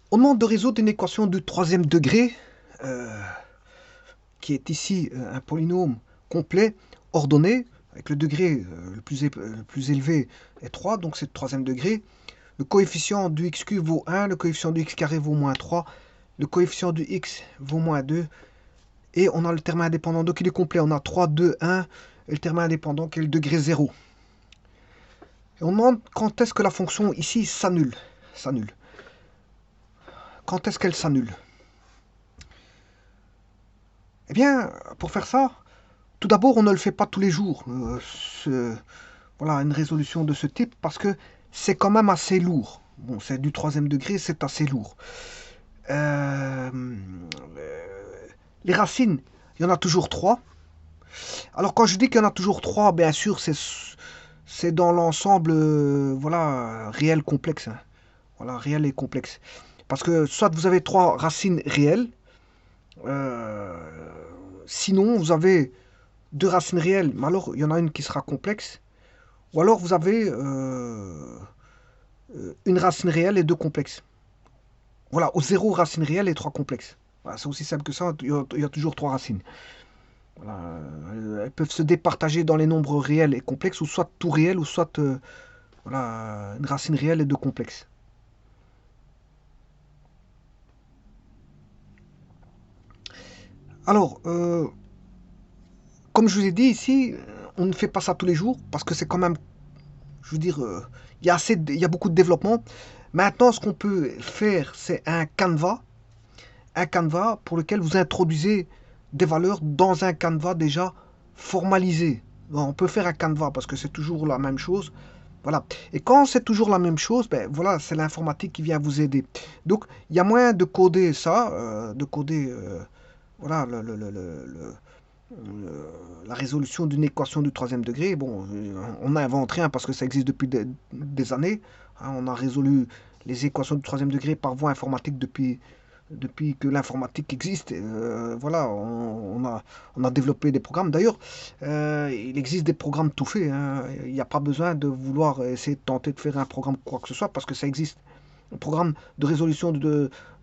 On demande de résoudre une équation du troisième degré, euh, qui est ici un polynôme complet, ordonné, avec le degré le plus élevé est 3, donc c'est le troisième degré. Le coefficient du x cube vaut 1, le coefficient du x carré vaut moins 3, le coefficient du x vaut moins 2, et on a le terme indépendant, donc il est complet, on a 3, 2, 1, et le terme indépendant qui est le degré 0. Et on demande quand est-ce que la fonction ici s'annule. Quand est-ce qu'elle s'annule? Eh bien, pour faire ça, tout d'abord, on ne le fait pas tous les jours, voilà, une résolution de ce type, parce que c'est quand même assez lourd. Bon, c'est du troisième degré, c'est assez lourd. Euh, les racines, il y en a toujours trois. Alors quand je dis qu'il y en a toujours trois, bien sûr, c'est dans l'ensemble, voilà, réel complexe, hein. Voilà, réel et complexe. Parce que soit vous avez trois racines réelles, euh, sinon vous avez deux racines réelles, mais alors il y en a une qui sera complexe, ou alors vous avez une racine réelle et deux complexes. Voilà, au zéro racine réelle et trois complexes. Voilà, c'est aussi simple que ça, il y a toujours trois racines. Voilà, elles peuvent se départager dans les nombres réels et complexes, ou soit tout réel, ou soit voilà, une racine réelle et deux complexes. Alors, comme je vous ai dit ici, on ne fait pas ça tous les jours, parce que c'est quand même, je veux dire, il y a beaucoup de développement. Maintenant, ce qu'on peut faire, c'est un canevas pour lequel vous introduisez des valeurs dans un canevas déjà formalisé. On peut faire un canevas parce que c'est toujours la même chose. Voilà. Et quand c'est toujours la même chose, ben voilà, c'est l'informatique qui vient vous aider. Donc, il y a moyen de coder ça, de coder voilà, la résolution d'une équation du troisième degré. Bon, on n'invente rien parce que ça existe depuis des années. Hein, on a résolu les équations du troisième degré par voie informatique depuis que l'informatique existe. Voilà, on a développé des programmes. D'ailleurs, il existe des programmes tout faits, hein. Il n'y a pas besoin de vouloir essayer de tenter de faire un programme quoi que ce soit parce que ça existe. Un programme de résolution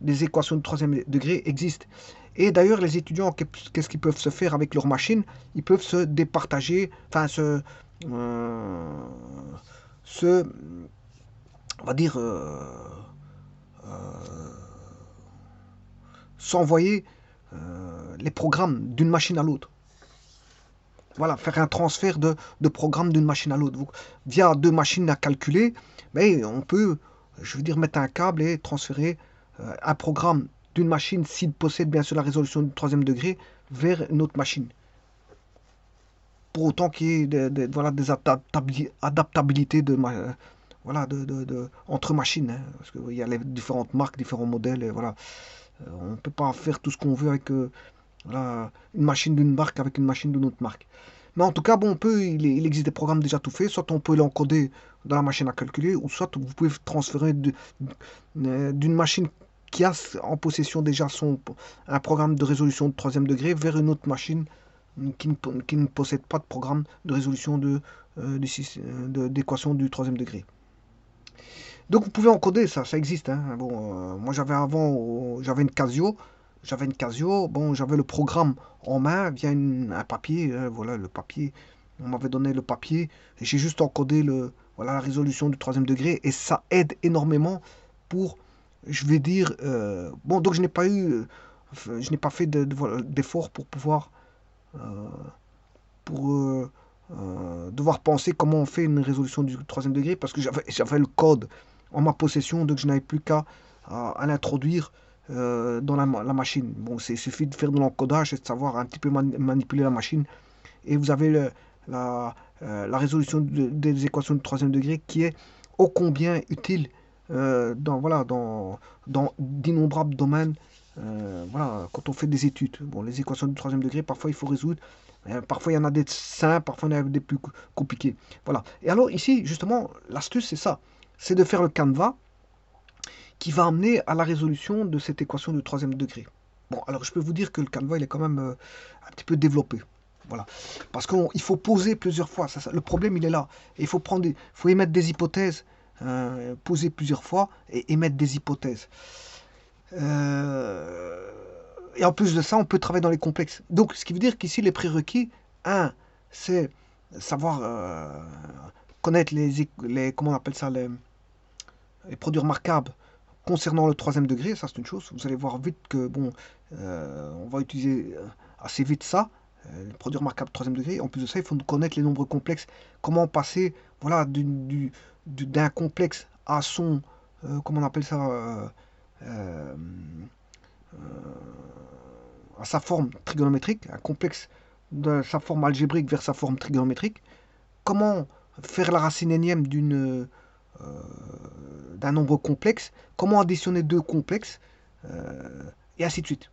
des équations de troisième degré existe. Et d'ailleurs, les étudiants, qu'est-ce qu'ils peuvent se faire avec leur machine? Ils peuvent se départager, enfin euh, se on va dire, s'envoyer les programmes d'une machine à l'autre. Voilà, faire un transfert de programmes d'une machine à l'autre. Via deux machines à calculer, mais on peut, je veux dire, mettre un câble et transférer un programme d'une machine, s'il possède bien sûr la résolution du troisième degré, vers une autre machine. Pour autant qu'il y ait voilà, des adaptabilités voilà, entre machines, hein, parce qu'il y a les différentes marques, différents modèles, et voilà. On ne peut pas faire tout ce qu'on veut avec voilà, une machine d'une marque avec une machine d'une autre marque. Mais en tout cas, bon, il existe des programmes déjà tout faits, soit on peut l'encoder dans la machine à calculer, ou soit vous pouvez transférer d'une machine qui a en possession déjà un programme de résolution de troisième degré vers une autre machine qui ne possède pas de programme de résolution d'équation du troisième degré. Donc vous pouvez encoder ça, ça existe, hein. Bon, moi j'avais avant, j'avais une Casio, bon, j'avais le programme en main via un papier, voilà le papier, on m'avait donné le papier, et j'ai juste encodé voilà, la résolution du troisième degré, et ça aide énormément pour, je vais dire, bon, donc je n'ai pas fait d'effort pour pouvoir, euh, pour devoir penser comment on fait une résolution du troisième degré, parce que j'avais le code en ma possession, donc je n'avais plus qu'à à l'introduire dans la machine. Bon, il suffit de faire de l'encodage et de savoir un petit peu manipuler la machine. Et vous avez la résolution des équations de troisième degré qui est ô combien utile voilà, dans d'innombrables domaines. Voilà, quand on fait des études. Bon, les équations du troisième degré, parfois il faut résoudre. Parfois il y en a des simples, parfois il y en a des plus compliqués. Voilà. Et alors ici, justement, l'astuce c'est ça. C'est de faire le canevas qui va amener à la résolution de cette équation du troisième degré. Bon, alors je peux vous dire que le canevas, il est quand même un petit peu développé. Voilà. Parce qu'il faut poser plusieurs fois. Le problème, il est là. Et faut émettre des hypothèses, poser plusieurs fois et émettre des hypothèses. Euh, et en plus de ça, on peut travailler dans les complexes. Donc, ce qui veut dire qu'ici, les prérequis, un, c'est savoir connaître comment on appelle ça, les produits remarquables concernant le troisième degré. Ça, c'est une chose. Vous allez voir vite que, bon, on va utiliser assez vite ça, les produits remarquables troisième degré. En plus de ça, il faut connaître les nombres complexes. Comment passer, voilà, d'un complexe à son, comment on appelle ça, euh, à sa forme trigonométrique, un complexe de sa forme algébrique vers sa forme trigonométrique. Comment faire la racine énième d'un nombre complexe, comment additionner deux complexes, et ainsi de suite.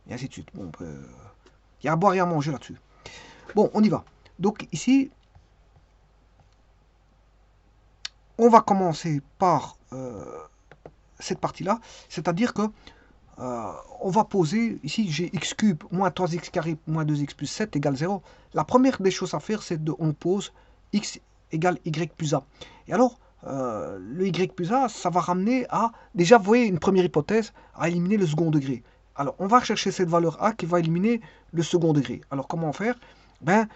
Et ainsi de suite. Bon, il y a à boire et à manger là-dessus. Bon, on y va. Donc ici, on va commencer par cette partie-là, c'est-à-dire que on va poser, ici j'ai x cube moins 3x carré moins 2x plus 7 égale 0. La première des choses à faire, c'est on pose x égale y plus a. Et alors, le y plus a, ça va ramener à, déjà vous voyez une première hypothèse, à éliminer le second degré. Alors on va chercher cette valeur a qui va éliminer le second degré. Alors comment faire? Ben,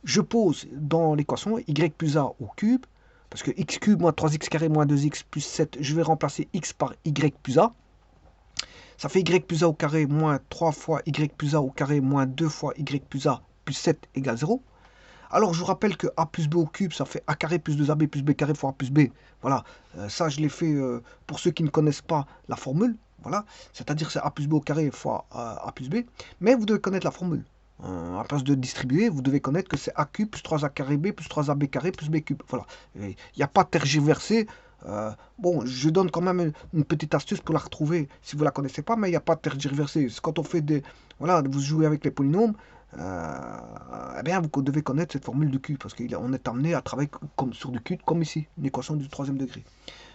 je pose dans l'équation y plus a au cube, parce que x cube moins 3x carré moins 2x plus 7, je vais remplacer x par y plus a. Ça fait y plus a au carré moins 3 fois y plus a au carré moins 2 fois y plus a plus 7 égale 0. Alors je vous rappelle que a plus b au cube, ça fait a carré plus 2ab plus b carré fois a plus b. Voilà, ça je l'ai fait pour ceux qui ne connaissent pas la formule. Voilà, c'est-à-dire c'est a plus b au carré fois a plus b. Mais vous devez connaître la formule. À place de distribuer, vous devez connaître que c'est a cube plus 3a carré b plus 3ab carré plus b cube. Voilà, il n'y a pas de tergiversé. Bon, je donne quand même une petite astuce pour la retrouver si vous ne la connaissez pas, mais il n'y a pas de tergiversé. Quand on fait des... Voilà, vous jouez avec les polynômes, eh bien, vous devez connaître cette formule de Q, parce qu'on est amené à travailler comme, sur du Q, comme ici, une équation du troisième degré.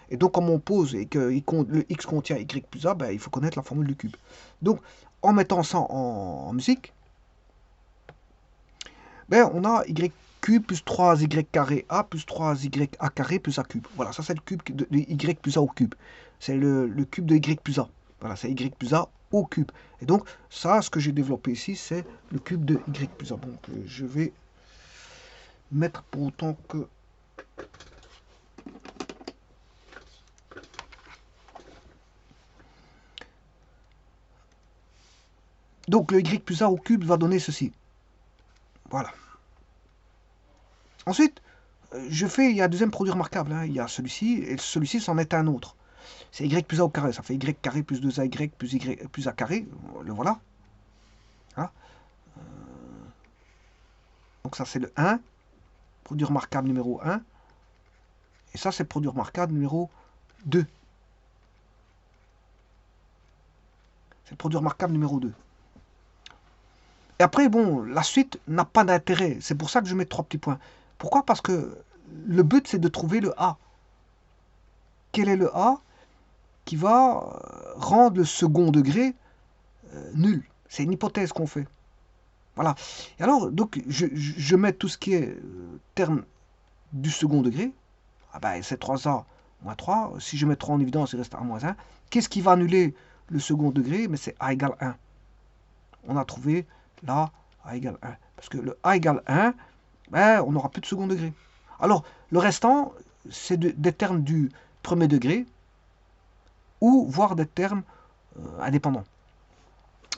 Et donc, comme on pose et que le x contient y plus a, ben, il faut connaître la formule du cube. Donc, en mettant ça en musique, ben, on a y cube plus 3y carré a plus 3y a carré plus a cube. Voilà, ça c'est le cube de y plus a au cube. C'est le cube de y plus a. Voilà, c'est y plus a au cube. Et donc, ça, ce que j'ai développé ici, c'est le cube de y plus a. Donc, je vais mettre pour autant que... Donc, le y plus a au cube va donner ceci. Voilà. Ensuite, il y a un deuxième produit remarquable. Hein. Il y a celui-ci, et celui-ci, c'en est un autre. C'est y plus a au carré. Ça fait y carré plus 2ay plus a carré. Le voilà. Hein. Donc ça, c'est le 1. Produit remarquable numéro 1. Et ça, c'est le produit remarquable numéro 2. C'est le produit remarquable numéro 2. Et après, bon, la suite n'a pas d'intérêt. C'est pour ça que je mets 3 petits points. Pourquoi? Parce que le but, c'est de trouver le A. Quel est le A qui va rendre le second degré nul? C'est une hypothèse qu'on fait. Voilà. Et alors, donc, je mets tout ce qui est terme du second degré. Ah ben, c'est 3A moins 3. Si je mets 3 en évidence, il reste A moins 1. Qu'est-ce qui va annuler le second degré? Mais c'est A égale 1. On a trouvé là A égale 1. Parce que le A égale 1, ben, on n'aura plus de second degré. Alors, le restant, c'est des termes du premier degré, ou voire des termes indépendants.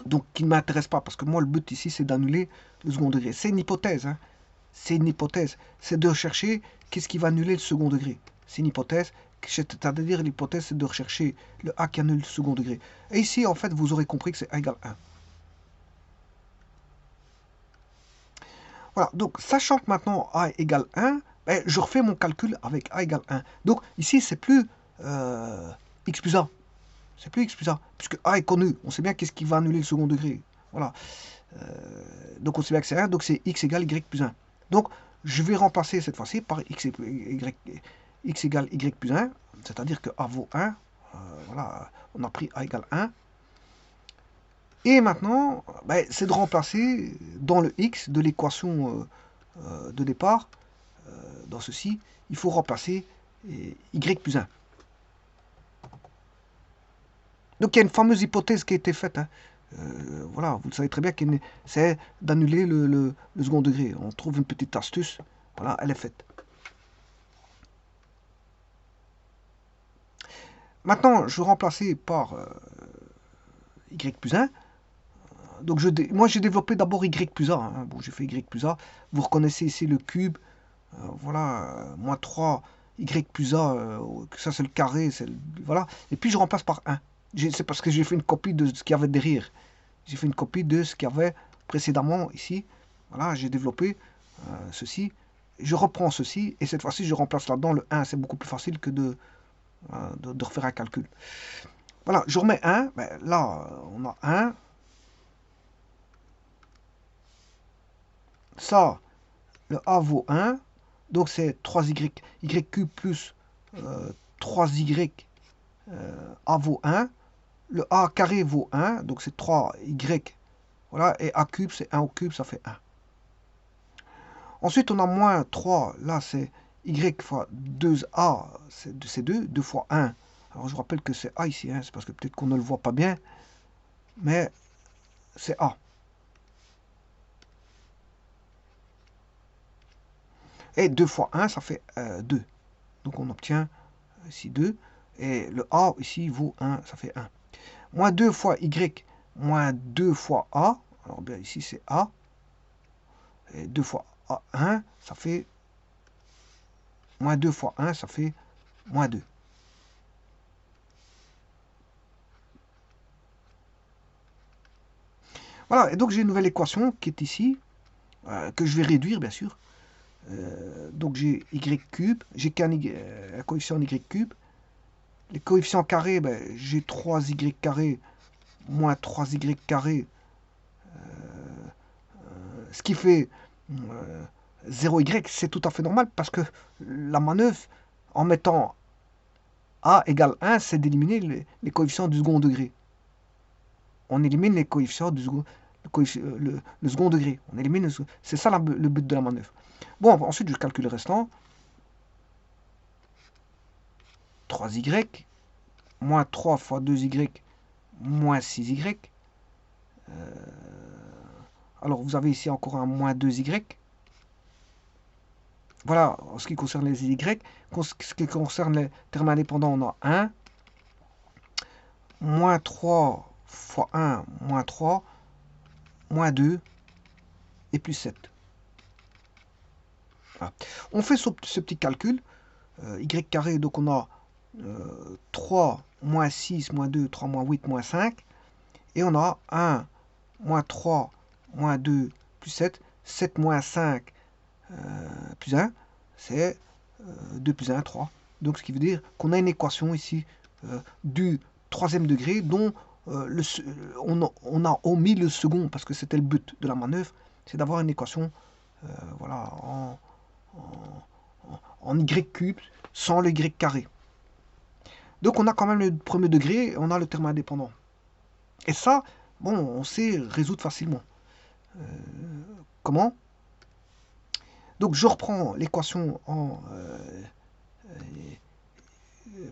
Donc, qui ne m'intéressent pas, parce que moi, le but ici, c'est d'annuler le second degré. C'est une hypothèse, hein. C'est une hypothèse. C'est de rechercher qu'est-ce qui va annuler le second degré. C'est une hypothèse. C'est-à-dire, l'hypothèse, c'est de rechercher le A qui annule le second degré. Et ici, en fait, vous aurez compris que c'est A égale 1. Voilà, donc sachant que maintenant A égale 1, ben, je refais mon calcul avec A égale 1. Donc ici, c'est plus x plus A. C'est plus x plus A, puisque A est connu. On sait bien qu'est-ce qui va annuler le second degré. Voilà. Donc on sait bien que c'est 1, donc c'est x égale y plus 1. Donc je vais remplacer cette fois-ci par x égale y plus 1, c'est-à-dire que A vaut 1. Voilà, on a pris A égale 1. Et maintenant, ben, c'est de remplacer dans le x de l'équation de départ, dans ceci, il faut remplacer y plus 1. Donc il y a une fameuse hypothèse qui a été faite, hein. Voilà, vous le savez très bien, c'est d'annuler le second degré. On trouve une petite astuce, voilà, elle est faite. Maintenant, je vais remplacer par y plus 1. Donc moi j'ai développé d'abord y plus a, hein. Bon, j'ai fait y plus a. Vous reconnaissez ici le cube. Voilà, moins 3 y plus a, ça c'est le carré, voilà. Et puis je remplace par 1. C'est parce que j'ai fait une copie de ce qu'il y avait derrière. J'ai fait une copie de ce qu'il y avait précédemment ici. Voilà, j'ai développé ceci. Je reprends ceci, et cette fois-ci je remplace là-dedans le 1. C'est beaucoup plus facile que de refaire un calcul. Voilà, je remets 1. Ben, là, on a 1. Ça, le A vaut 1. Donc c'est 3y, y cube plus 3y A vaut 1. Le A carré vaut 1, donc c'est 3y. Voilà, et A cube, c'est 1 au cube, ça fait 1. Ensuite, on a moins 3, là c'est y fois 2a, c'est 2, 2 fois 1. Alors je rappelle que c'est a ici, hein, c'est parce que peut-être qu'on ne le voit pas bien, mais c'est a. Et 2 fois 1, ça fait 2. Donc on obtient ici 2. Et le a ici vaut 1, ça fait 1. Moins 2 fois y, moins 2 fois a. Alors bien ici c'est a. Et 2 fois a, 1, ça fait... Moins 2 fois 1, ça fait moins 2. Voilà, et donc j'ai une nouvelle équation qui est ici, que je vais réduire bien sûr. Donc j'ai y cube, j'ai qu'un coefficient y cube. Les coefficients carrés, ben, j'ai 3y carré moins 3y carré, ce qui fait 0y, c'est tout à fait normal parce que la manœuvre, en mettant a égale 1, c'est d'éliminer les coefficients du second degré. On élimine les coefficients du second, le second degré. On élimine c'est ça le but de la manœuvre. Bon, ensuite je calcule le restant. 3y, moins 3 fois 2y, moins 6y. Alors vous avez ici encore un moins 2y. Voilà, en ce qui concerne les y. Ce qui concerne les termes indépendants, on a 1. Moins 3 fois 1, moins 3, moins 2, et plus 7. Voilà. On fait ce petit calcul. Y carré, donc on a 3, moins 6, moins 2, 3, moins 8, moins 5. Et on a 1, moins 3, moins 2, plus 7. 7 moins 5, plus 1, c'est 2 plus 1, 3. Donc ce qui veut dire qu'on a une équation ici du troisième degré dont on a omis le second parce que c'était le but de la manœuvre, c'est d'avoir une équation voilà, en y cube sans le y carré. Donc on a quand même le premier degré, on a le terme indépendant. Et ça, bon, on sait résoudre facilement. Comment? Donc je reprends l'équation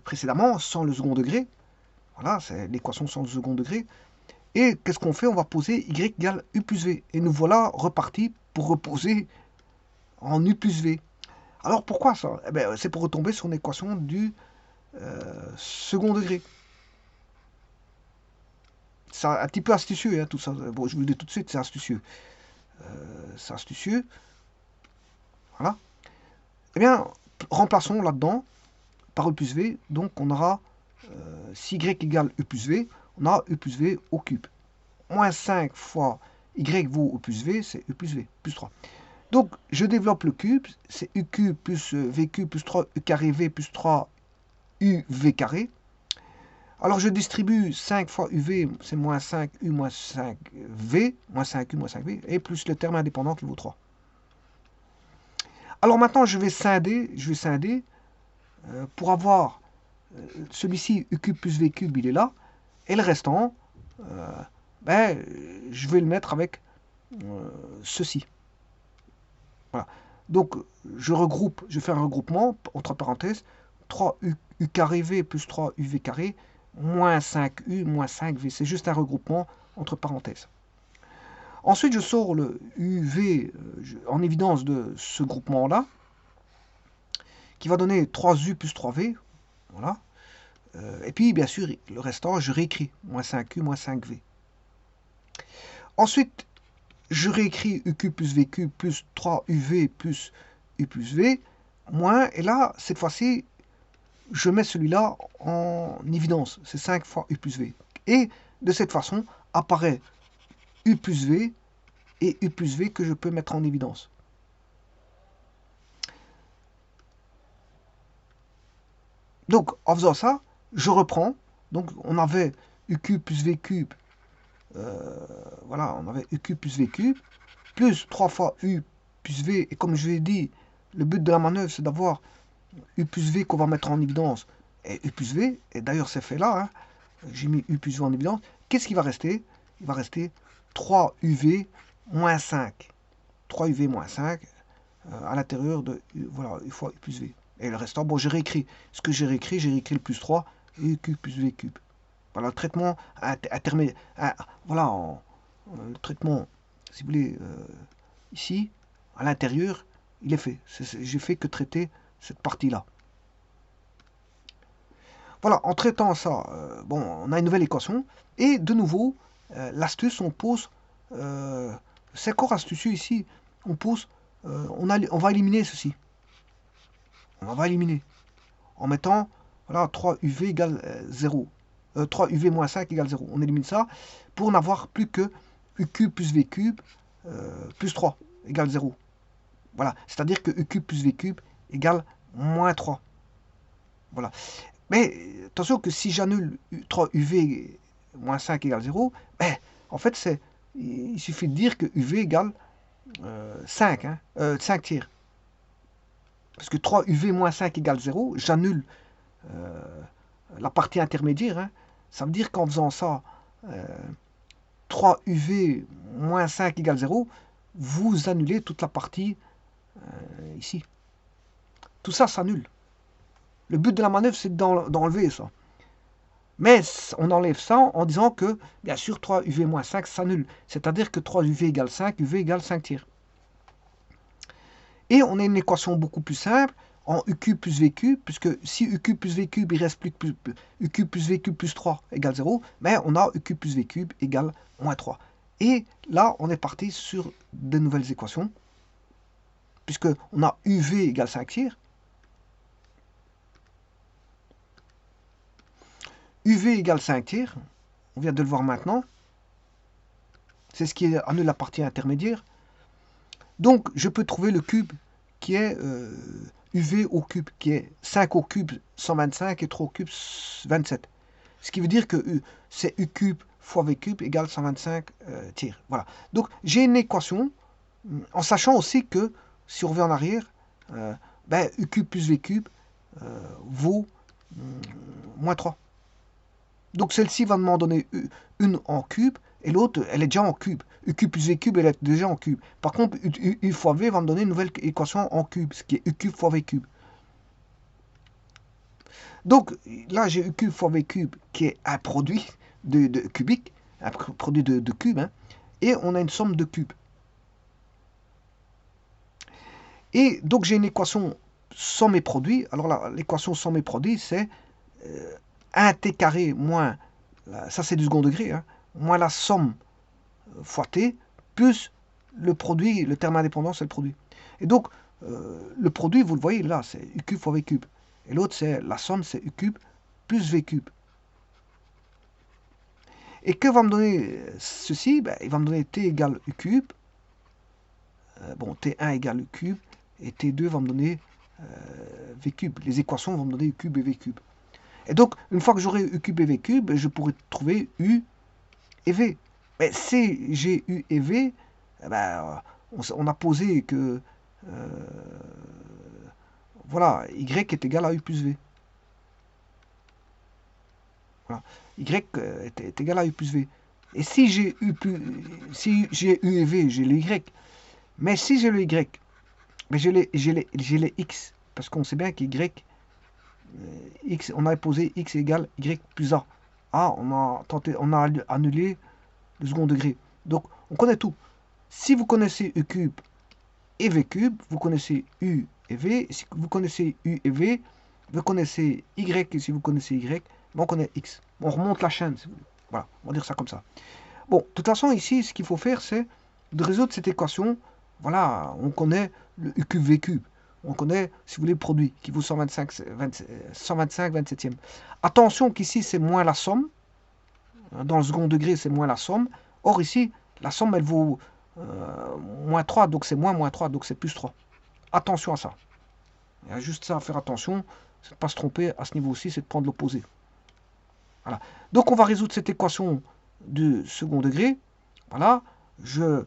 précédemment sans le second degré. Voilà, c'est l'équation sans le second degré. Et qu'est-ce qu'on fait? On va poser y égale u plus v. Et nous voilà repartis pour reposer en u plus v. Alors pourquoi ça? Eh bien, c'est pour retomber sur une équation du second degré. C'est un petit peu astucieux, hein, tout ça. Bon, je vous le dis tout de suite, c'est astucieux. C'est astucieux. Voilà. Eh bien, remplaçons là-dedans par u plus v. Donc, on aura si y égale u plus v, on a u plus v au cube. Moins 5 fois y vaut u plus v, c'est u plus v, plus 3. Donc, je développe le cube, c'est u cube plus v cube plus 3 u carré v plus 3 uv carré. Alors, je distribue 5 fois uv, c'est moins 5 u moins 5 v, moins 5 u moins 5 v, et plus le terme indépendant qui vaut 3. Alors maintenant, je vais scinder pour avoir celui-ci, u cube plus v cube, il est là, et le restant, ben, je vais le mettre avec ceci. Voilà. Donc, je fais un regroupement, entre parenthèses, 3 u carré v plus 3 uv carré, moins 5U moins 5V. C'est juste un regroupement entre parenthèses. Ensuite, je sors le UV en évidence de ce groupement-là, qui va donner 3U plus 3V. Voilà. Et puis, bien sûr, le restant, je réécris. Moins 5U moins 5V. Ensuite, je réécris UQ plus VQ plus 3UV plus U plus V, moins, et là, cette fois-ci, je mets celui-là en évidence. C'est 5 fois U plus V. Et de cette façon, apparaît U plus V et U plus V que je peux mettre en évidence. Donc, en faisant ça, je reprends. Donc, on avait UQ plus V cube. Voilà, on avait UQ plus V cube, plus 3 fois U plus V. Et comme je l'ai dit, le but de la manœuvre, c'est d'avoir U plus V qu'on va mettre en évidence et U plus V. Et d'ailleurs, c'est fait là. Hein. J'ai mis U plus V en évidence. Qu'est-ce qui va rester? Il va rester 3UV moins 5. 3UV moins 5 à l'intérieur de voilà, U fois U plus V. Et le restant, bon, j'ai réécrit. Ce que j'ai réécrit le plus 3 et Q plus V cube. Voilà, le traitement intermédiaire. Voilà, le traitement, si vous voulez, ici, à l'intérieur, il est fait. J'ai fait que traiter cette partie-là. Voilà, en traitant ça, bon, on a une nouvelle équation. Et de nouveau, l'astuce, on pose, c'est encore astucieux ici, on pose, on va éliminer ceci. On va éliminer. En mettant, voilà, 3UV égale 0. 3UV moins 5 égale 0. On élimine ça pour n'avoir plus que UQ plus V cube plus 3 égale 0. Voilà, c'est-à-dire que UQ plus V cube égale moins 3. Voilà. Mais attention que si j'annule 3UV moins 5 égale 0, ben, en fait, il suffit de dire que UV égale 5, hein, 5 tiers. Parce que 3UV moins 5 égale 0, j'annule la partie intermédiaire. Hein. Ça veut dire qu'en faisant ça, 3UV moins 5 égale 0, vous annulez toute la partie ici. Tout ça s'annule. Le but de la manœuvre, c'est d'enlever ça. Mais on enlève ça en disant que, bien sûr, 3UV moins 5 s'annule. C'est-à-dire que 3UV égale 5, UV égale 5 tiers. Et on a une équation beaucoup plus simple en UQ plus VQ, puisque si UQ plus V cube, il reste plus que UQ plus V cube plus 3 égale 0, mais on a UQ plus V cube égale moins 3. Et là, on est parti sur de nouvelles équations, puisque on a UV égale 5 tiers, UV égale 5 tiers, on vient de le voir maintenant, c'est ce qui annule la partie intermédiaire. Donc, je peux trouver le cube qui est UV au cube, qui est 5 au cube 125 et 3 au cube 27. Ce qui veut dire que c'est U cube fois V cube égale 125 tiers. Voilà. Donc, j'ai une équation, en sachant aussi que, si on revient en arrière, ben, U cube plus V cube vaut moins 3. Donc, celle-ci va m'en donner une en cube, et l'autre, elle est déjà en cube. U cube plus V cube, elle est déjà en cube. Par contre, U fois V va me donner une nouvelle équation en cube, ce qui est U cube fois V cube. Donc, là, j'ai U cube fois V cube, qui est un produit de cubique, un produit de cube, hein, et on a une somme de cubes. Et donc, j'ai une équation somme et produit. Alors là, l'équation somme et produit, c'est 1t carré moins, ça c'est du second degré, hein, moins la somme fois t, plus le produit, le terme indépendant, c'est le produit. Et donc, le produit, vous le voyez là, c'est U cube fois V cube. Et l'autre, c'est la somme, c'est U cube plus V cube. Et que va me donner ceci? Ben, il va me donner T égale U cube. Bon, T1 égale U cube. Et T2 va me donner V cube. Les équations vont me donner U cube et V cube. Et donc, une fois que j'aurai U cube et V cube, je pourrai trouver U et V. Mais si j'ai U et V, ben, on a posé que voilà, Y est égal à U plus V. Voilà. Y est égal à U plus V. Et si j'ai U et V, j'ai le Y. Mais si j'ai le Y, ben j'ai les X. Parce qu'on sait bien qu'Y, X, on a posé X égale Y plus A. Ah, on a annulé le second degré. Donc, on connaît tout. Si vous connaissez U cube et V cube, vous connaissez U et V. Si vous connaissez U et V, vous connaissez Y, et si vous connaissez Y, on connaît X. On remonte la chaîne, si vous voulez. Voilà, on va dire ça comme ça. Bon, de toute façon, ici, ce qu'il faut faire, c'est de résoudre cette équation. Voilà, on connaît le U cube V cube. On connaît, si vous voulez, le produit qui vaut 125 27e. Attention qu'ici, c'est moins la somme. Dans le second degré, c'est moins la somme. Or, ici, la somme, elle vaut moins 3, donc c'est moins 3, donc c'est plus 3. Attention à ça. Il y a juste ça à faire attention, c'est de ne pas se tromper à ce niveau-ci, c'est de prendre l'opposé. Voilà. Donc, on va résoudre cette équation de second degré. Voilà, je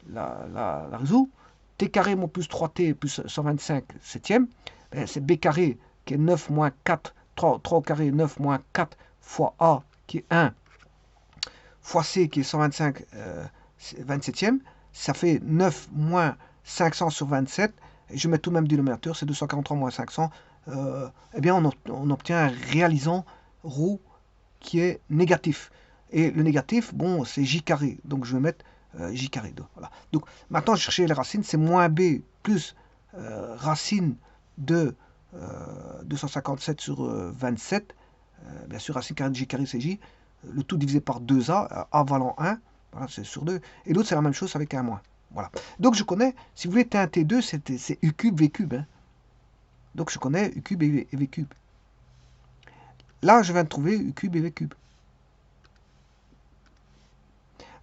la résous. T carré moins plus 3t plus 125 septième. C'est b carré qui est 9 moins 4. 3 au carré, 9 moins 4 fois a qui est 1 fois c qui est 125 27e. Ça fait 9 moins 500 sur 27. Et je mets tout le même dénominateur, c'est 243 moins 500. Eh bien, on obtient un réalisant ρ qui est négatif. Et le négatif, bon, c'est j carré. Donc, je vais mettre j carré. Voilà. Donc, maintenant, chercher les racines, c'est moins b plus racine de 257 sur 27. Bien sûr, racine carrée de j carré, c'est j. Le tout divisé par 2a, a valant 1. Voilà, c'est sur 2. Et l'autre, c'est la même chose avec un moins. Voilà. Donc, je connais, si vous voulez, T1, T2, c'est U cube, V cube. Hein. Donc, je connais U cube et V cube. Là, je viens de trouver U cube et V cube.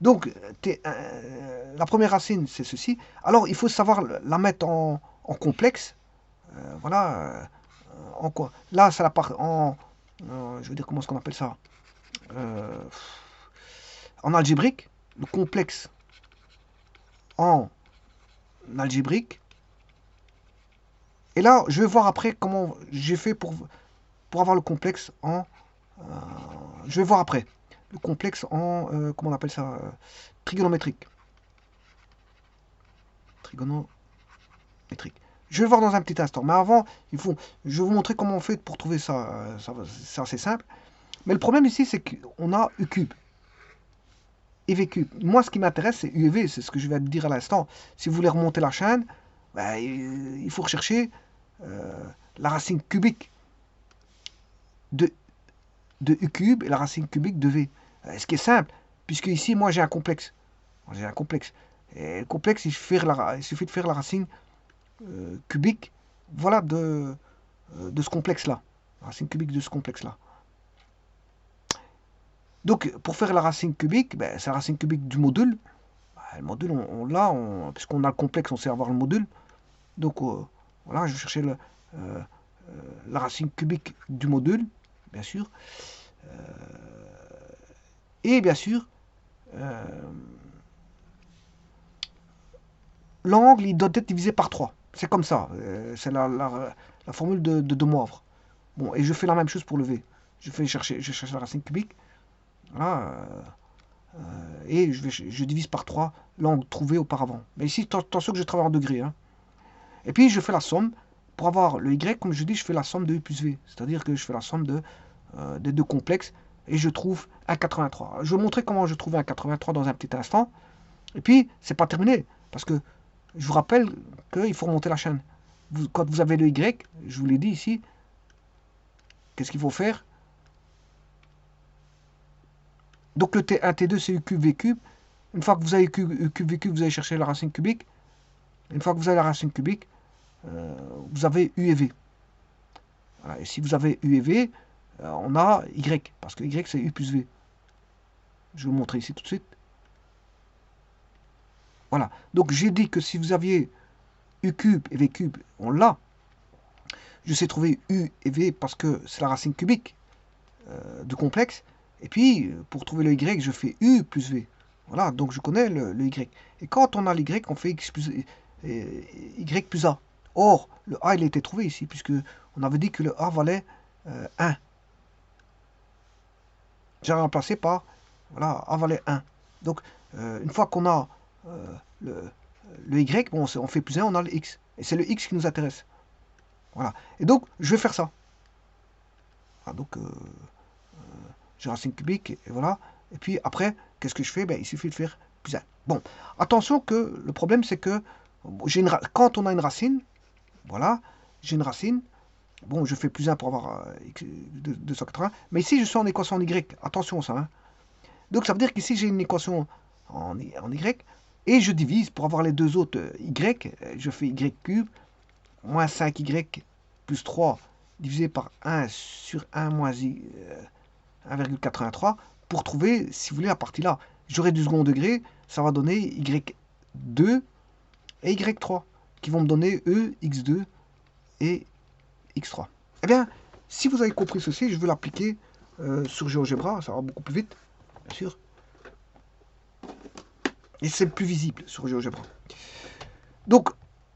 Donc, la première racine, c'est ceci. Alors, il faut savoir la mettre en complexe. Voilà. En quoi? Là, c'est la part en... je veux dire, comment est-ce qu'on appelle ça? En algébrique. Le complexe en algébrique. Et là, je vais voir après comment j'ai fait pour avoir le complexe en... je vais voir après. Le complexe en... comment on appelle ça? Trigonométrique. Trigonométrique. Je vais voir dans un petit instant. Mais avant, je vais vous montrer comment on fait pour trouver ça. C'est assez simple. Mais le problème ici, c'est qu'on a U cube et V cube. Moi, ce qui m'intéresse, c'est U et V. C'est ce que je viens de dire à l'instant. Si vous voulez remonter la chaîne, ben, il faut rechercher la racine cubique de U cube et la racine cubique de V. Ce qui est simple, puisque ici, moi, j'ai un complexe. J'ai un complexe. Et le complexe, il suffit de faire la racine cubique, voilà, de ce complexe-là. La racine cubique de ce complexe-là. Donc, pour faire la racine cubique, ben, c'est la racine cubique du module. Ben, le module, on l'a, puisqu'on a le complexe, on sait avoir le module. Donc, voilà, je vais chercher la racine cubique du module, bien sûr. Et bien sûr, l'angle, il doit être divisé par 3. C'est comme ça. C'est la formule de De Moivre. Bon, et je fais la même chose pour le V. Je cherche la racine cubique. Voilà. Et je divise par 3 l'angle trouvé auparavant. Mais ici, attention que je travaille en degrés. Hein. Et puis, je fais la somme. Pour avoir le Y, comme je dis, je fais la somme de U plus V. C'est-à-dire que je fais la somme des deux complexes. Et je trouve un 83. Je vais vous montrer comment je trouve un 83 dans un petit instant. Et puis, c'est pas terminé. Parce que je vous rappelle qu'il faut remonter la chaîne. Quand vous avez le Y, je vous l'ai dit ici, qu'est-ce qu'il faut faire? Donc le T1, T2, c'est U cube, V cube. Une fois que vous avez U cube, V cube, vous allez chercher la racine cubique. Une fois que vous avez la racine cubique, vous avez U et V. Voilà. Et si vous avez U et V, on a Y. Parce que Y, c'est U plus V. Je vais vous montrer ici tout de suite. Voilà. Donc j'ai dit que si vous aviez U cube et V cube, on l'a. Je sais trouver U et V parce que c'est la racine cubique du complexe. Et puis, pour trouver le Y, je fais U plus V. Voilà, donc je connais le Y. Et quand on a l'Y, on fait Y plus A. Or, le A, il a été trouvé ici, puisque on avait dit que le A valait 1. J'ai remplacé par, voilà, A valait 1. Donc, une fois qu'on a le Y, bon, on fait plus 1, on a le X. Et c'est le X qui nous intéresse. Voilà. Et donc, je vais faire ça. Voilà, donc, j'ai racine cubique, et voilà. Et puis après, qu'est-ce que je fais? Ben, il suffit de faire plus 1. Bon, attention que le problème, c'est que quand on a une racine, voilà, j'ai une racine, bon, je fais plus 1 pour avoir 280, mais ici, je suis en équation en Y. Attention, ça, hein. Donc, ça veut dire qu'ici, j'ai une équation en Y, et je divise pour avoir les deux autres Y, je fais Y cube, moins 5Y plus 3 divisé par 1 sur 1 moins 1,83 pour trouver, si vous voulez, la partie là. J'aurai du second degré, ça va donner Y2 et Y3, qui vont me donner E, X2 et X3. Eh bien, si vous avez compris ceci, je vais l'appliquer sur GeoGebra, ça va beaucoup plus vite, bien sûr. Et c'est plus visible sur GeoGebra. Donc,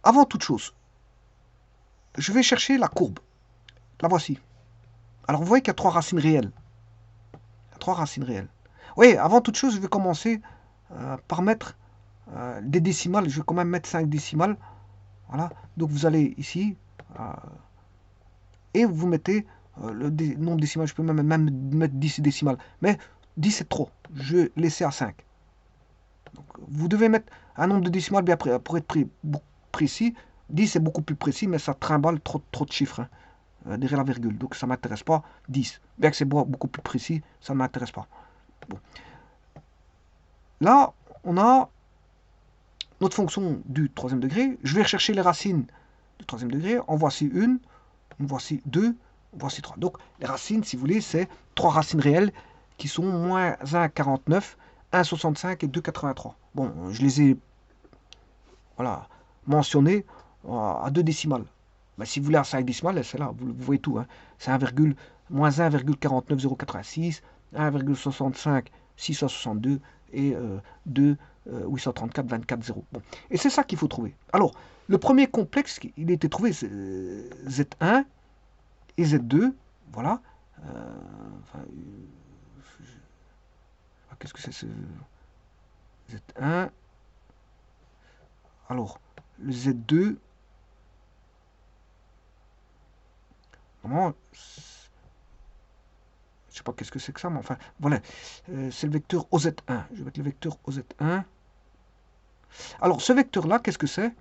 avant toute chose, je vais chercher la courbe. La voici. Alors, vous voyez qu'il y a 3 racines réelles. Il y a 3 racines réelles. Oui, avant toute chose, je vais commencer par mettre des décimales. Je vais quand même mettre 5 décimales. Voilà. Donc, vous allez ici et vous mettez le nombre décimal. Je peux même mettre 10 décimales. Mais 10, c'est trop. Je vais laisser à 5. Donc, vous devez mettre un nombre de décimales bien pour être précis. 10 c'est beaucoup plus précis, mais ça trimballe trop de chiffres derrière la virgule. Donc ça ne m'intéresse pas. 10. Bien que c'est beaucoup plus précis, ça ne m'intéresse pas. Bon. Là, on a notre fonction du troisième degré. Je vais rechercher les racines du troisième degré. En voici une, voici deux, voici trois. Donc les racines, si vous voulez, c'est 3 racines réelles qui sont moins 1,49, 1,65 et 2,83. Bon, je les ai voilà, mentionnés à 2 décimales. Mais si vous voulez à 5 décimales, c'est là, vous voyez tout. Hein. C'est moins 1,49086, 1,65 662 et 2 834 24 0. Bon. Et c'est ça qu'il faut trouver. Alors, le premier complexe, il a été trouvé, c'est Z1 et Z2. Voilà. Qu'est-ce que c'est ce Z1? Alors, le Z2, normalement, je sais pas qu'est-ce que c'est que ça, mais enfin, voilà, c'est le vecteur OZ1. Je vais mettre le vecteur OZ1. Alors, ce vecteur-là, qu'est-ce que c'est?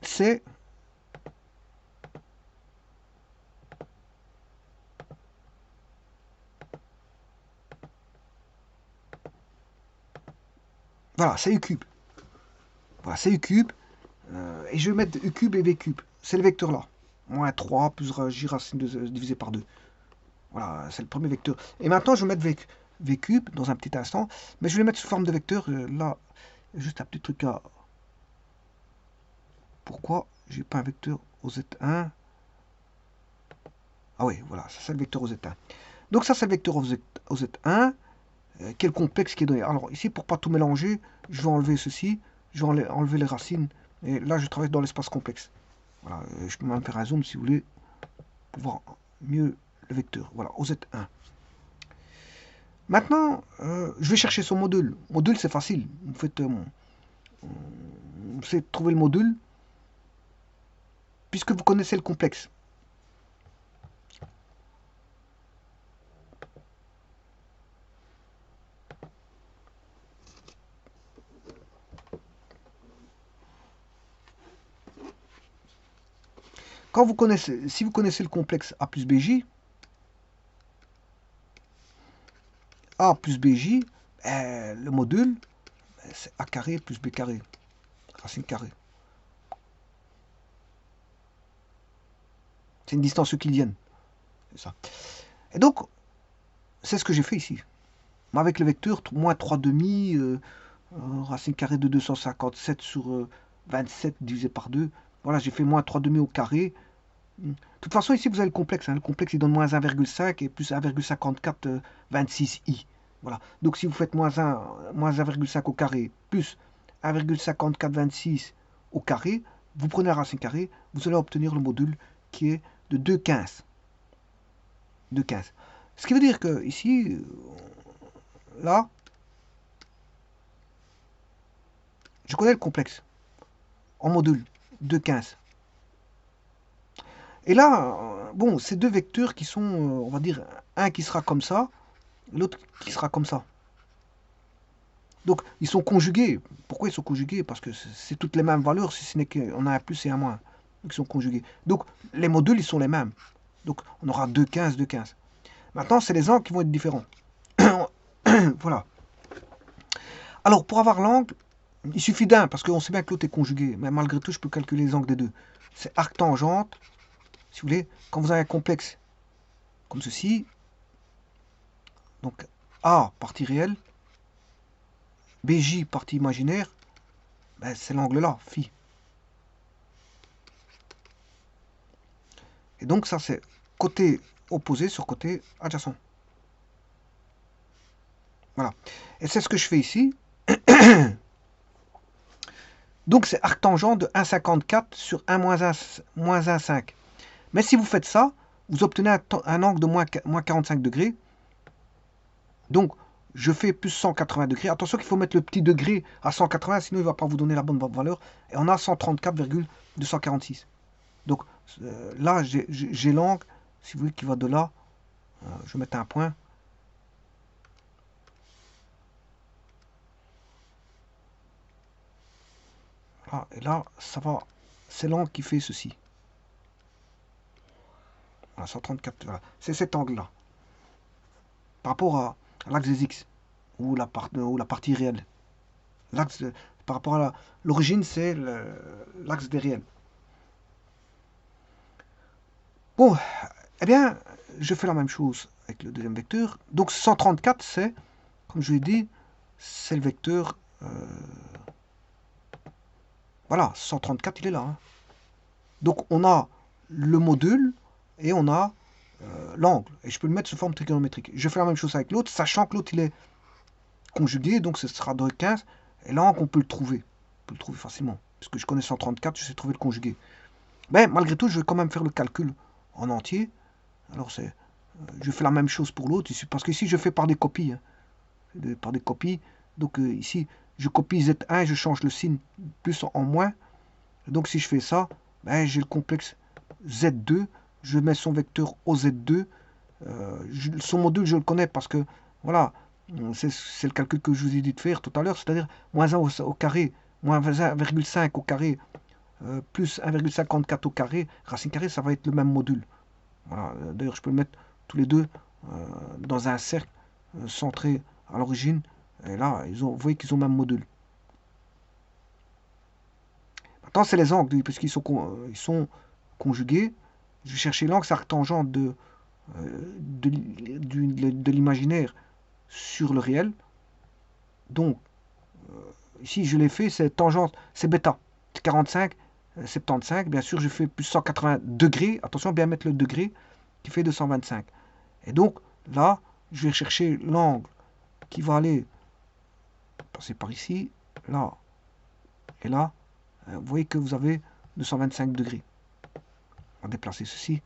C'est voilà, c'est U cube. Voilà, c'est U cube. Et je vais mettre U cube et V cube. C'est le vecteur là. Moins 3 plus J racine divisé par 2. Voilà, c'est le premier vecteur. Et maintenant, je vais mettre V cube dans un petit instant. Mais je vais le mettre sous forme de vecteur. Là, juste un petit truc à... Pourquoi j'ai pas un vecteur OZ1? Ah oui, voilà, ça c'est le vecteur OZ1. Donc ça c'est le vecteur OZ1. Quel complexe qui est donné. Alors ici, pour pas tout mélanger, je vais enlever ceci. Je vais enlever les racines. Et là, je travaille dans l'espace complexe. Voilà, je peux même faire un zoom si vous voulez, pour voir mieux le vecteur. Voilà, OZ1. Maintenant, je vais chercher son module. Module, c'est facile. Vous faites, vous trouver le module, puisque vous connaissez le complexe. Si vous connaissez le complexe A plus BJ, A plus BJ, le module, c'est A carré plus B carré, racine carrée. C'est une distance euclidienne. C'est ça. Et donc, c'est ce que j'ai fait ici. Avec le vecteur, moins 3 demi, racine carrée de 257 sur 27 divisé par 2. Voilà, j'ai fait moins 3 demi au carré. De toute façon, ici, vous avez le complexe. Hein. Le complexe, il donne moins 1,5 et plus 1,54 26i. Voilà. Donc, si vous faites moins 1,5 au carré plus 1,54 26 au carré, vous prenez la racine carrée, vous allez obtenir le module qui est de 2,15. 2,15. Ce qui veut dire que ici, là, je connais le complexe en module 2,15. Et là, bon, ces deux vecteurs qui sont, on va dire, un qui sera comme ça, l'autre qui sera comme ça. Donc, ils sont conjugués. Pourquoi ils sont conjugués? Parce que c'est toutes les mêmes valeurs, si ce n'est qu'on a un plus et un moins. Donc, ils sont conjugués. Donc, les modules, ils sont les mêmes. Donc, on aura 2, 15, 2, 15. Maintenant, c'est les angles qui vont être différents. Voilà. Alors, pour avoir l'angle, il suffit d'un, parce qu'on sait bien que l'autre est conjugué. Mais malgré tout, je peux calculer les angles des deux. C'est arc-tangente, si vous voulez. Quand vous avez un complexe comme ceci, donc A, partie réelle, BJ, partie imaginaire, ben, c'est l'angle là, phi. Et donc ça, c'est côté opposé sur côté adjacent. Voilà. Et c'est ce que je fais ici. Donc c'est arctangent de 1,54 sur 1 moins 1,5. Mais si vous faites ça, vous obtenez un angle de moins 45 degrés. Donc, je fais plus 180 degrés. Attention qu'il faut mettre le petit degré à 180, sinon il ne va pas vous donner la bonne valeur. Et on a 134,246. Donc, là, j'ai l'angle, si vous voulez, qui va de là. Je vais mettre un point. Voilà, et là, ça va. C'est l'angle qui fait ceci. Voilà, 134, voilà. C'est cet angle-là. Par rapport à l'axe des X, ou la partie réelle. L'axe, par rapport à l'origine, c'est l'axe des réels. Bon, eh bien, je fais la même chose avec le deuxième vecteur. Donc 134, c'est, comme je l'ai dit, c'est le vecteur... voilà, 134, il est là. Hein. Donc on a le module et on a l'angle. Et je peux le mettre sous forme trigonométrique. Je fais la même chose avec l'autre, sachant que l'autre, il est conjugué, donc ce sera de 15. Et l'angle, on peut le trouver. On peut le trouver facilement. Puisque je connais 134, je sais trouver le conjugué. Mais malgré tout, je vais quand même faire le calcul en entier. Alors je fais la même chose pour l'autre, parce qu'ici je fais par des copies. Hein, par des copies. Donc ici, je copie Z1 et je change le signe plus en moins. Donc si je fais ça, ben, j'ai le complexe Z2. Je mets son vecteur OZ2. Son module, je le connais parce que, voilà, c'est le calcul que je vous ai dit de faire tout à l'heure, c'est-à-dire moins 1 au carré, moins 1,5 au carré, plus 1,54 au carré, racine carrée, ça va être le même module. Voilà. D'ailleurs, je peux le mettre tous les deux dans un cercle centré à l'origine. Et là, vous voyez qu'ils ont le même module. Maintenant, c'est les angles, puisqu'ils sont conjugués. Je vais chercher l'angle, c'est arctangent de l'imaginaire sur le réel. Donc, ici, je l'ai fait, c'est tangente, c'est bêta. 45, 75, bien sûr, je fais plus 180 degrés. Attention, bien mettre le degré qui fait 225. Et donc, là, je vais chercher l'angle qui va aller passer par ici, là, et là. Vous voyez que vous avez 225 degrés. On va déplacer ceci.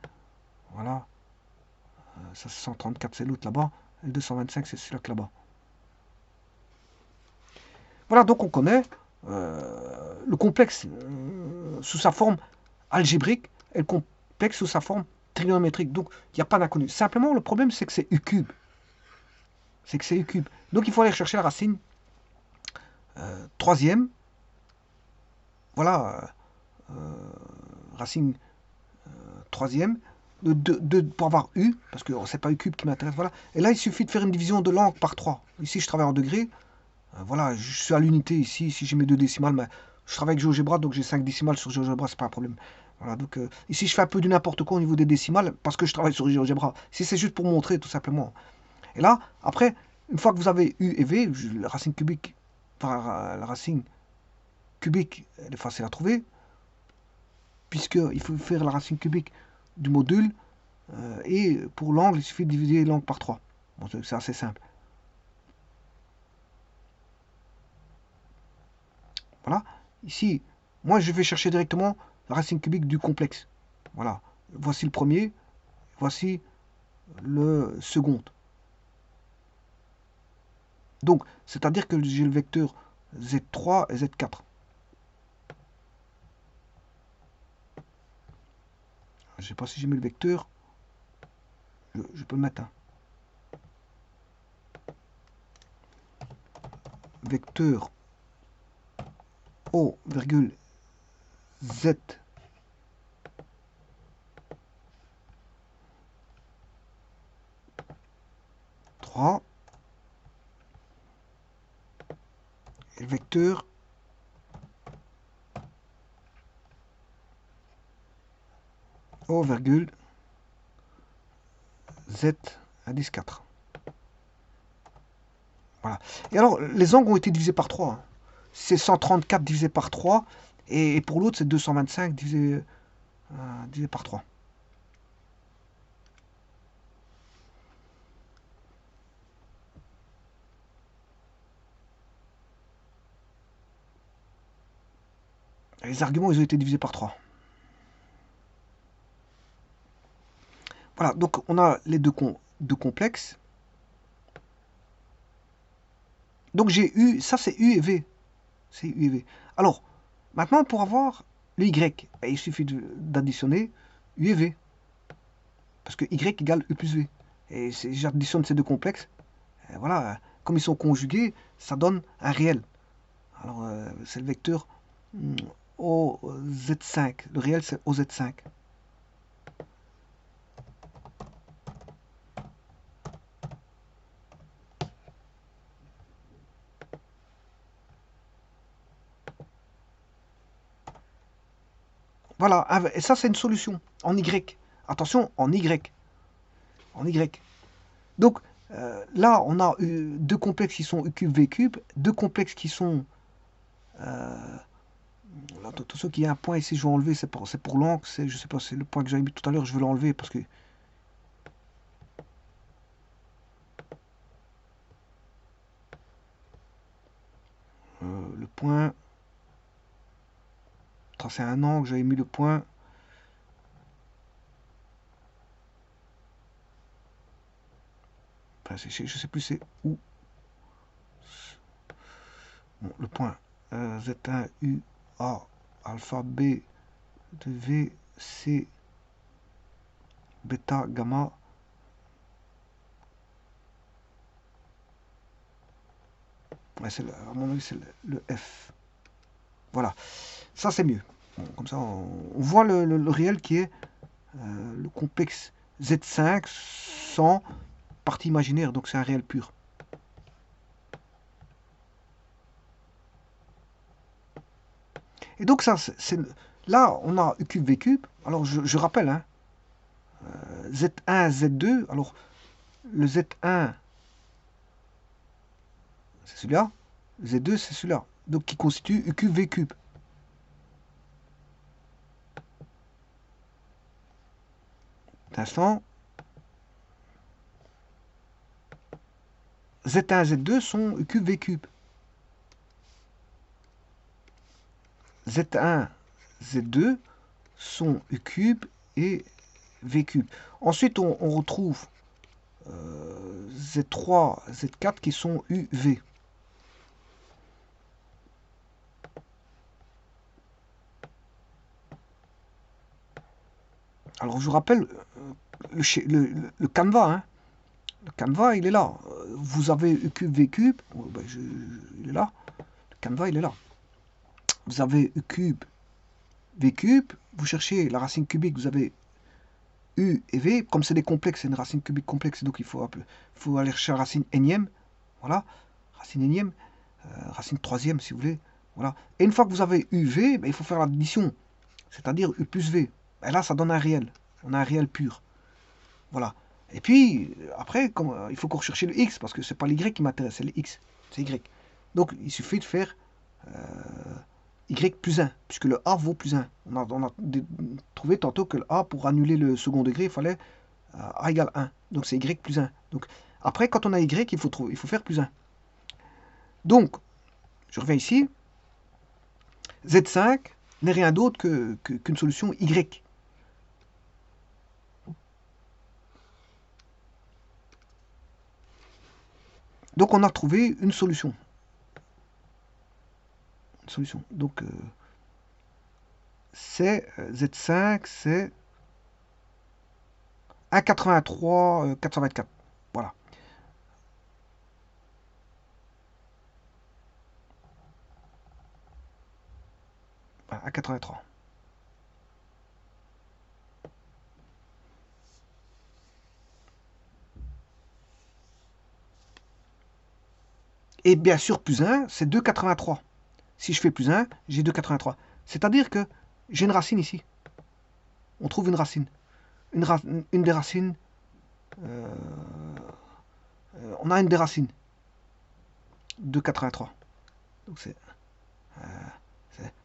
Voilà. Ça, c'est 134, c'est l'autre là-bas. Et le 225, c'est celui-là là-bas. Voilà, donc on connaît le complexe sous sa forme algébrique et le complexe sous sa forme trigonométrique. Donc, il n'y a pas d'inconnu. Simplement, le problème, c'est que c'est U cube. C'est que c'est U cube. Donc, il faut aller chercher la racine troisième. Voilà. Racine troisième. Pour avoir U, parce que c'est pas U cube qui m'intéresse. Voilà. Et là, il suffit de faire une division de l'angle par 3. Ici, je travaille en degrés. Voilà, je suis à l'unité ici. Si j'ai mes 2 décimales, mais je travaille avec GeoGebra, donc j'ai 5 décimales sur GeoGebra, c'est pas un problème. Voilà, donc ici je fais un peu du n'importe quoi au niveau des décimales parce que je travaille sur GeoGebra. Si c'est juste pour montrer tout simplement. Et là, après, une fois que vous avez U et V, la racine cubique, enfin la racine cubique, elle est facile à trouver, puisqu'il faut faire la racine cubique du module, et pour l'angle, il suffit de diviser l'angle par 3. Bon, c'est assez simple. Voilà. Ici, moi, je vais chercher directement la racine cubique du complexe. Voilà. Voici le premier. Voici le second. Donc, c'est-à-dire que j'ai le vecteur Z3 et Z4. Je sais pas si j'ai mis le vecteur. Je peux le mettre. Hein. Vecteur O, virgule Z 3 et le vecteur O, virgule Z indice 4. Voilà. Et alors, les angles ont été divisés par 3. Hein. C'est 134 divisé par 3. Et pour l'autre, c'est 225 divisé par 3. Les arguments, ils ont été divisés par 3. Voilà, donc on a les deux complexes. Donc j'ai U, ça c'est U et V. C'est U et V. Alors, maintenant pour avoir le Y, il suffit d'additionner U et V. Parce que Y égale U plus V. Et si j'additionne ces deux complexes, voilà, comme ils sont conjugués, ça donne un réel. Alors, c'est le vecteur OZ5. Le réel, c'est OZ5. Voilà, et ça, c'est une solution en Y. Attention, en Y. En Y. Donc, là, on a deux complexes qui sont U cube, V cube, deux complexes qui sont... Là, tout ce qui est un point ici, je vais enlever, c'est pour l'angle, je sais pas, c'est le point que j'avais mis tout à l'heure, je vais l'enlever parce que... le point... Tracer un angle, j'avais mis le point... Enfin, je sais plus c'est où. Bon, le point Z1, U, A, alpha, B, de V, C, bêta, gamma. Ouais, à mon avis, c'est le F. Voilà. Ça, c'est mieux. Bon, comme ça, on voit le réel qui est le complexe Z5 sans partie imaginaire. Donc, c'est un réel pur. Et donc, ça, là, on a U cube, V cube. Alors, je rappelle, hein, Z1, Z2. Alors, le Z1, c'est celui-là. Z2, c'est celui-là. Donc, qui constitue U cube, V cube. L'instant, Z1, Z2 sont U cube, V cube. Z1, Z2 sont U cube et V cube. Ensuite, on retrouve Z3, Z4 qui sont UV. Alors, je vous rappelle le canevas. Hein. Le canevas, il est là. Vous avez U cube, V cube. Oh, ben, il est là. Le canevas, il est là. Vous avez U cube, V cube. Vous cherchez la racine cubique. Vous avez U et V. Comme c'est des complexes, c'est une racine cubique complexe. Donc, il faut aller chercher la racine énième. Voilà. Racine énième. Racine troisième, si vous voulez. Voilà. Et une fois que vous avez UV, ben, il faut faire l'addition. C'est-à-dire U plus V. Et là, ça donne un réel. On a un réel pur. Voilà. Et puis, après, il faut qu'on recherche le X, parce que c'est pas l'Y qui m'intéresse, c'est le X. C'est Y. Donc, il suffit de faire Y plus 1, puisque le A vaut plus 1. On a trouvé tantôt que le A, pour annuler le second degré, il fallait A égale 1. Donc, c'est Y plus 1. Donc, après, quand on a Y, il faut faire plus 1. Donc, je reviens ici. Z5 n'est rien d'autre qu'une solution Y. Donc on a trouvé une solution. Donc c'est Z5, c'est 1,83, 424. Voilà. Voilà, 1,83. Et bien sûr, plus 1, c'est 2,83. Si je fais plus 1, j'ai 2,83. C'est-à-dire que j'ai une racine ici. On trouve une racine. Une des racines. euh, on a une des racines. 2,83. Donc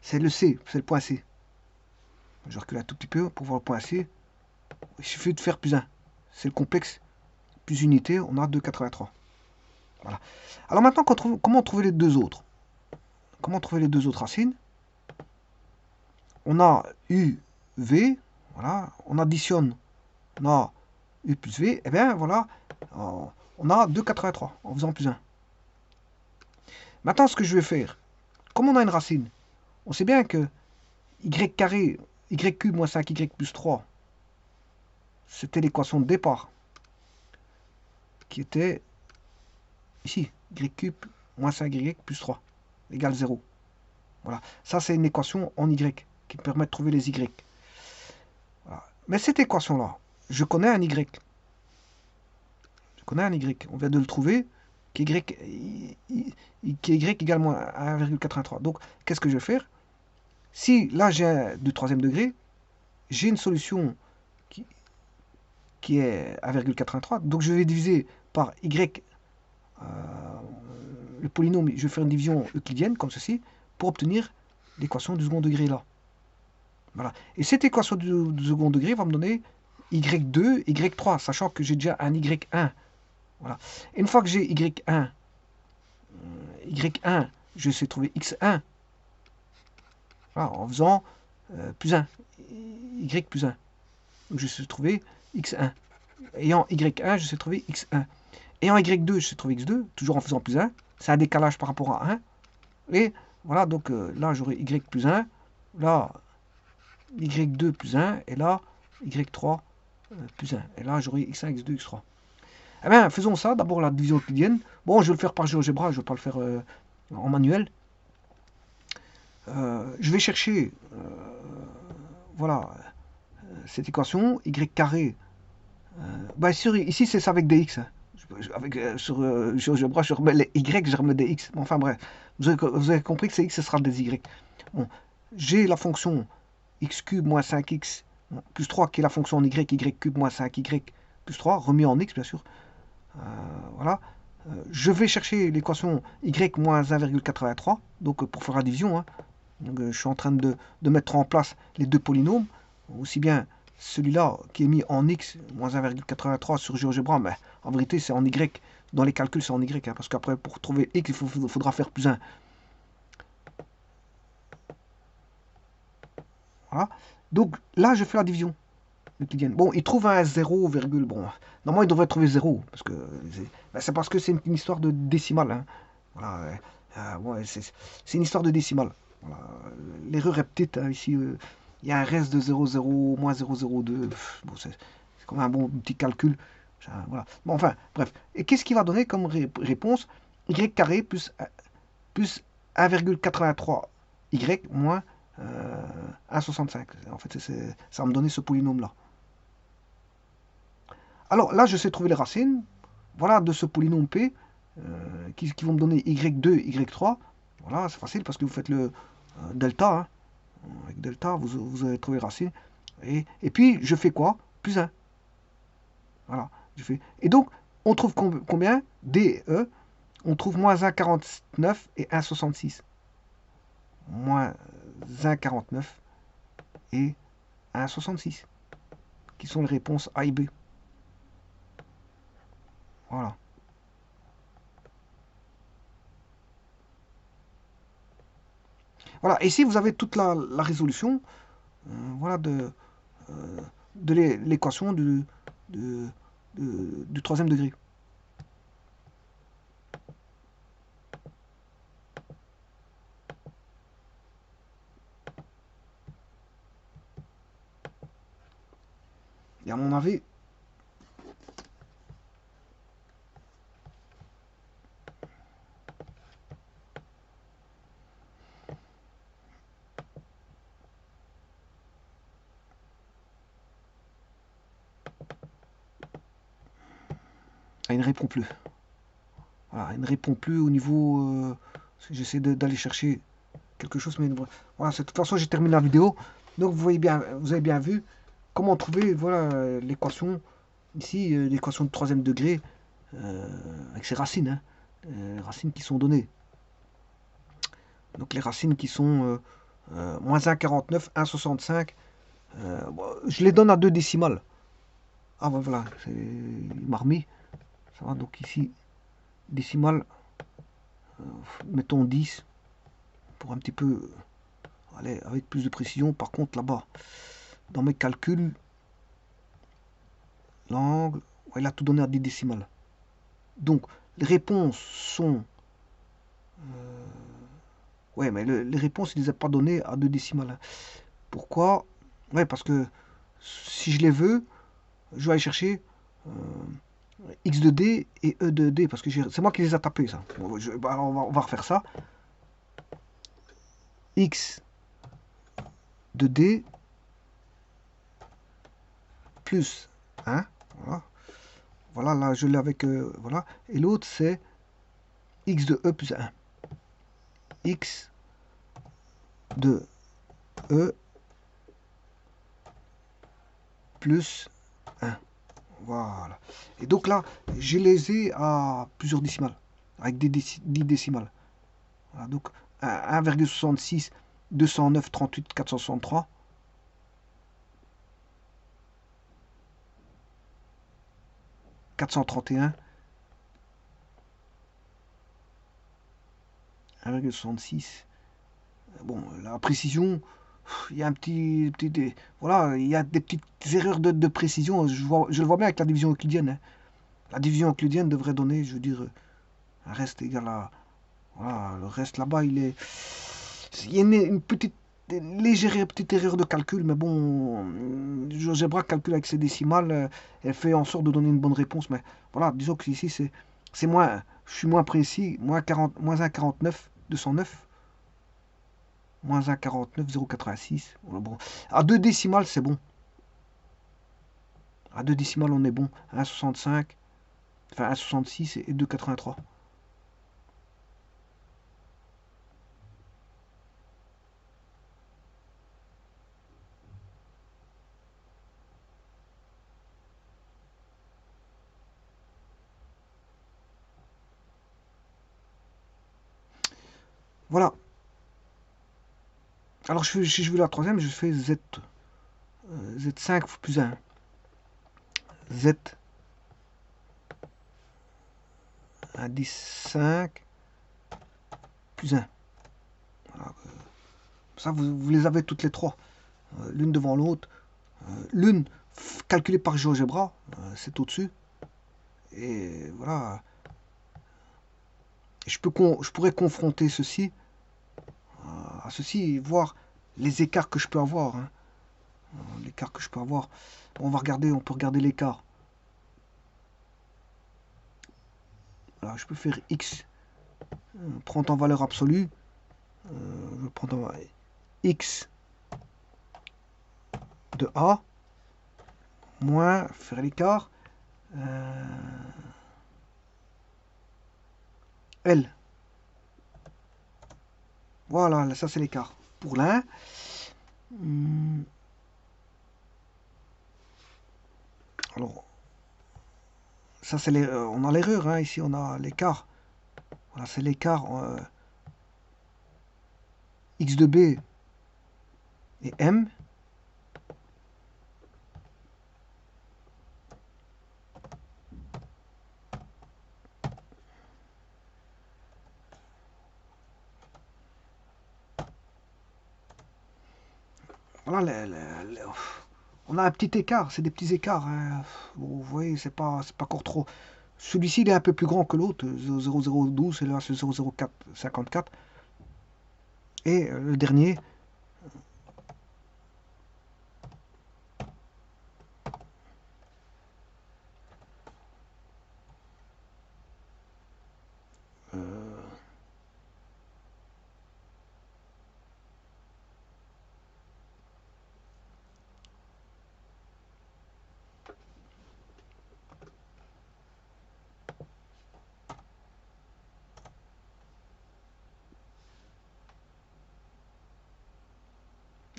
c'est le C, c'est le point C. Je recule un tout petit peu pour voir le point C. Il suffit de faire plus 1. C'est le complexe plus unité, on a 2,83. Voilà. Alors maintenant, comment trouver les deux autres? Comment trouver les deux autres racines? On a U, V, voilà, on additionne, on a U plus V, et bien voilà, on a 2,83 en faisant plus 1. Maintenant, ce que je vais faire, comme on a une racine, on sait bien que y carré, y cube moins 5y plus 3, c'était l'équation de départ, qui était ici, y cube moins 5y plus 3, égale 0. Voilà, ça c'est une équation en y, qui me permet de trouver les y. Voilà. Mais cette équation-là, je connais un y. Je connais un y, on vient de le trouver, qui est y égale moins 1,83. Donc, qu'est-ce que je vais faire? Si là j'ai un du troisième degré, j'ai une solution qui, qui est 1,83. Donc, je vais diviser par y le polynôme. Je vais faire une division euclidienne, comme ceci, pour obtenir l'équation du second degré là. Voilà. Et cette équation du second degré va me donner y2, y3, sachant que j'ai déjà un y1. Voilà. Et une fois que j'ai y1, y1, je sais trouver x1. Voilà, en faisant plus 1, y plus 1. Donc je sais trouver x1. Ayant y1, je sais trouver x1. Ayant y2, je sais trouver x2, toujours en faisant plus 1. C'est un décalage par rapport à 1. Et voilà, donc là j'aurai y plus 1. Là, y2 plus 1. Et là, y3 plus 1. Et là, j'aurai x1, x2, x3. Eh bien, faisons ça. D'abord la division euclidienne. Bon, je vais le faire par GeoGebra, je ne vais pas le faire en manuel. Je vais chercher, voilà, cette équation, y carré. Bah, ici, c'est ça avec des x. Hein. Sur GeoGebra, je remets les y, je remets des x. Enfin bref, vous avez compris que c'est x, ce sera des y. Bon, j'ai la fonction x cube moins 5x plus 3 qui est la fonction en y cube moins 5y plus 3, remis en x bien sûr. Voilà. Je vais chercher l'équation y moins 1,83, donc pour faire la division. Hein. Donc, je suis en train de mettre en place les deux polynômes, aussi bien celui-là qui est mis en x moins 1,83 sur GeoGebra, mais en vérité c'est en y, dans les calculs c'est en y, hein, parce qu'après pour trouver x il faudra faire plus 1. Voilà. Donc là je fais la division euclidienne. Bon, il trouve un 0, bon, normalement il devrait trouver 0, parce que c'est parce que c'est une histoire de décimale. Hein. Voilà, ouais, c'est une histoire de décimale. Voilà. L'erreur est petite, hein, ici, il y a un reste de 0,0, moins 0,02. Bon, c'est comme un bon petit calcul. Voilà. Bon, enfin, bref. Et qu'est-ce qu'il va donner comme réponse? Y carré plus 1,83 y moins 1,65. En fait, ça va me donner ce polynôme-là. Alors là, je sais trouver les racines. Voilà, de ce polynôme P, qui vont me donner y2, y3. Voilà, c'est facile parce que vous faites le delta. Hein. Avec delta, vous allez trouver racine. Et puis, je fais quoi? Plus 1. Voilà. Et donc, on trouve combien? D, E. On trouve moins 1,49 et 1,66. Moins 1,49 et 1,66. Qui sont les réponses A et B. Voilà. Voilà. Et ici, vous avez toute la résolution voilà, de l'équation du troisième degré. Et à mon avis, Ah, il ne répond plus. Voilà, il ne répond plus au niveau. J'essaie d'aller chercher quelque chose, mais voilà, de toute façon, j'ai terminé la vidéo. Donc, vous voyez bien, vous avez bien vu comment trouver, voilà, l'équation ici, l'équation de troisième degré avec ses racines, hein, racines qui sont données. Donc, les racines qui sont moins 1,49, 1,65. Bon, je les donne à deux décimales. Ah, ben voilà, il m'a remis. Ça va, donc ici, décimale, mettons 10 pour un petit peu aller avec plus de précision. Par contre, là-bas, dans mes calculs, l'angle, ouais, il a tout donné à 10 décimales. Donc, les réponses sont. Ouais, mais les réponses, il ne les a pas données à 2 décimales, hein. Pourquoi? Ouais, parce que si je les veux, je vais aller chercher x de d et e de d, parce que c'est moi qui les a tapés, ça. Bon, bah, on va refaire ça. X de d plus 1. Voilà. Voilà, là, je l'ai avec. Voilà. Et l'autre, c'est x de e plus 1. X de e plus 1. Voilà. Et donc là, je les ai à plusieurs décimales, avec 10 décimales. Voilà, donc 1,66, 209, 38, 463. 431, 1,66. Bon, la précision, il y a un voilà, il y a des petites erreurs de précision. Je le vois bien avec la division euclidienne, hein. La division euclidienne devrait donner, je veux dire, un reste égal à. Voilà, le reste là-bas, il est. Il y a une petite. Légère petite erreur de calcul, mais bon, GeoGebra calcule avec ses décimales, elle fait en sorte de donner une bonne réponse, mais voilà, disons que ici, c'est moins, je suis moins précis, moins 40, moins 1,49, 209, moins 1,49, 0,86. Voilà, bon. À deux décimales, c'est bon. À deux décimales, on est bon. 1,65, enfin 1,66 et 2,83. Voilà. Alors, si je veux la troisième, je fais Z. Z5 plus 1. Z indice 5 plus 1. Voilà. Ça, vous les avez toutes les trois, l'une devant l'autre. L'une calculée par GeoGebra, c'est au-dessus. Et voilà. Et je pourrais confronter ceci à ceci et voir les écarts que je peux avoir, hein. L'écart que je peux avoir. On peut regarder l'écart. Voilà, je peux faire x, prendre en valeur absolue. Je vais prendre x de a, moins, faire l'écart, L. Voilà, ça c'est l'écart. Pour l'un, alors, ça c'est on a l'erreur, hein, ici on a l'écart. Voilà, c'est l'écart x de b et m. Voilà, on a un petit écart, c'est des petits écarts, hein. Vous voyez, c'est pas encore trop. Celui-ci, il est un peu plus grand que l'autre, 0,0012, et là c'est 0,0454. Et le dernier,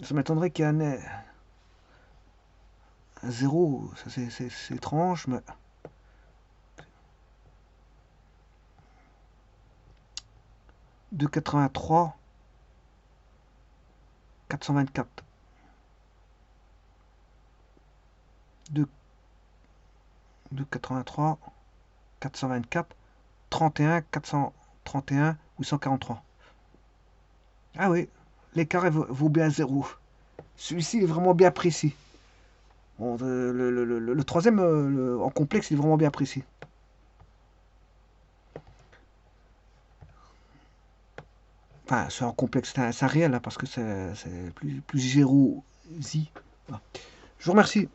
Ça m'étonnerait qu'il y ait un 0. Ça, c'est étrange, mais... 2,83, 424. 2,83, 424, 31, 431, 843. Ah oui, l'écart vaut bien 0. Celui-ci est vraiment bien précis. Bon, le troisième en complexe, il est vraiment bien précis. Enfin, c'est en complexe, c'est un réel, hein, parce que c'est plus Géro-Z. Voilà. Je vous remercie.